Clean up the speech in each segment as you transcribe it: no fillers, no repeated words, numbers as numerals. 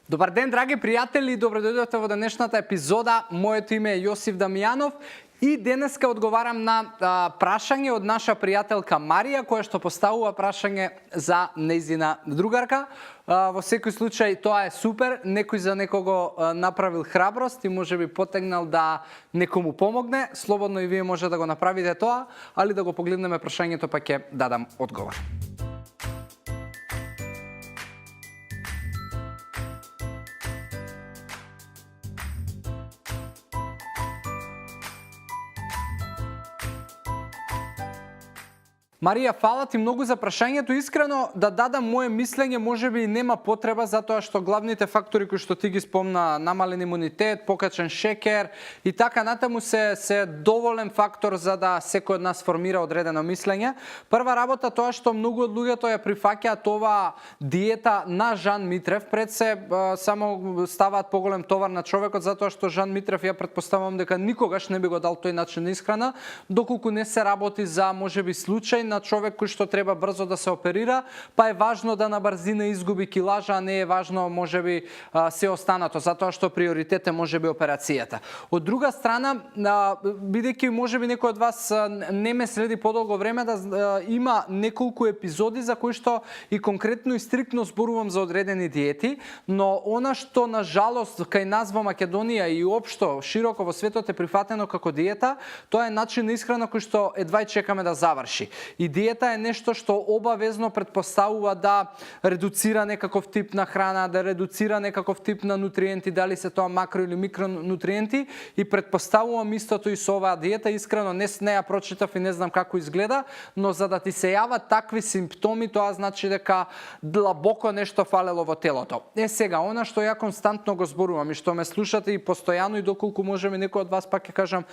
Добар ден, драги пријатели, добро дојдовте во денешната епизода. Моето име е Јосиф Дамјанов и денеска одговарам на прашање од наша пријателка Марија, која што поставува прашање за нејзина другарка. Во секој случај тоа е супер, некој за некого направил храброст и можеби потегнал да некому помогне. Слободно и вие може да го направите тоа, али да го погледнеме прашањето па ќе дадам одговор. Марија, фала ти многу за прашањето. Искрено да дадам мое мислење, можеби нема потреба, затоа што главните фактори кои што ти ги спомна, намален имунитет, покачен шекер и така натаму се доволен фактор за да секој од нас формира одредено мислење. Прва работа тоа што многу од луѓето ја прифаќаат ова диета на Жан Митрев, пред се само ставаат поголем товар на човекот, затоа што Жан Митрев ја претпоставувам дека никогаш не би го дал тој начин на исхрана, доколку не се работи за можеби случај на човек кој што треба брзо да се оперира, па е важно да на брзина изгуби килажа, а не е важно можеби се останато, затоа што приоритет е можеби операцијата. Од друга страна, бидејќи можеби некој од вас не ме следи подолго време, да има неколку епизоди за кои што и конкретно и стриктно зборувам за одредени диети, но она што на жалост кај нас во Македонија и општо широко во светот е прифатено како диета, тоа е начин на исхрана кој што едва чекаме да заврши. И диета е нешто што обавезно претпоставува да редуцира некаков тип на храна, да редуцира некаков тип на нутриенти, дали се тоа макро или микронутриенти, и претпоставувам истото и со оваа диета. Искрено не ја прочитав и не знам како изгледа, но за да ти се јават такви симптоми, тоа значи дека длабоко нешто фалело во телото. Сега, она што ја константно го зборувам и што ме слушате и постојано, и доколку можеме некој од вас, пак ќе кажам,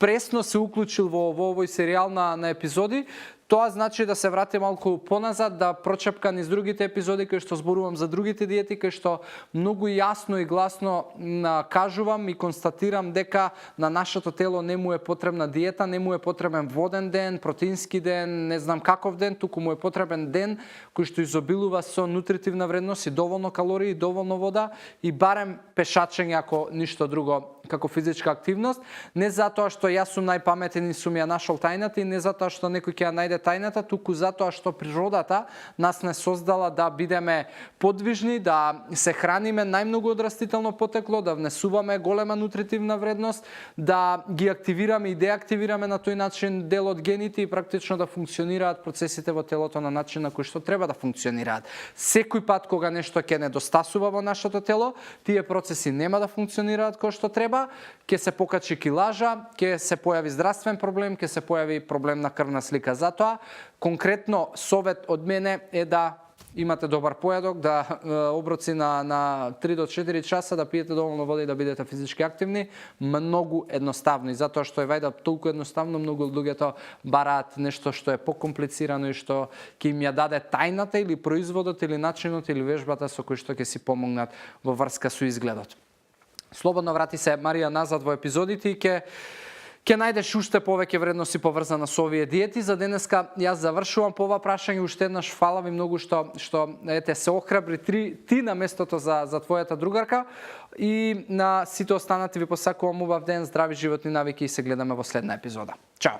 пресно се уклучил во овој серијал на епизоди, тоа значи да се врати малку поназад, да прочепка низ другите епизоди кај што зборувам за другите диети, кај што многу јасно и гласно кажувам и констатирам дека на нашето тело не му е потребна диета, не му е потребен воден ден, протеински ден, не знам каков ден, туку му е потребен ден кој што изобилува со нутритивна вредност и доволно калории, доволно вода и барем пешачење, ако ништо друго, како физичка активност. Не затоа што јас сум најпаметен и сум ја нашол тајната, и не затоа што некој ќе ја најде тајната, туку затоа што природата нас не создала да бидеме подвижни, да се храниме најмногу од растително потекло, да внесуваме голема нутритивна вредност, да ги активираме и деактивираме на тој начин дел од гените и практично да функционираат процесите во телото на начин на кој што треба да функционираат. Секој пат кога нешто ќе недостасува во нашето тело, тие процеси нема да функционираат кој што треба, ќе се покачи килажа, ќе се појави здравствен проблем, ќе се појави проблем на крвна слика. Затоа, конкретно совет од мене е да имате добар појадок, да оброци на 3 до 4 часа, да пиете доволно вода и да бидете физички активни. Многу едноставно, и затоа што е вајда толку едноставно, многу луѓето бараат нешто што е покомплицирано и што ќе им ја даде тајната или производот или начинот или вежбата со кој што ќе си помогнат во врска со изгледот. Слободно врати се Марија назад во епизодите и ќе најдеш уште повеќе вредности поврзана со овие диети. За денеска јас завршувам по ова прашање. Уште еднаш фала ви многу што ете се охрабри ти на местото за твојата другарка, и на сите останати ви посакувам убав ден, здрави животни навики и се гледаме во следна епизода. Чао!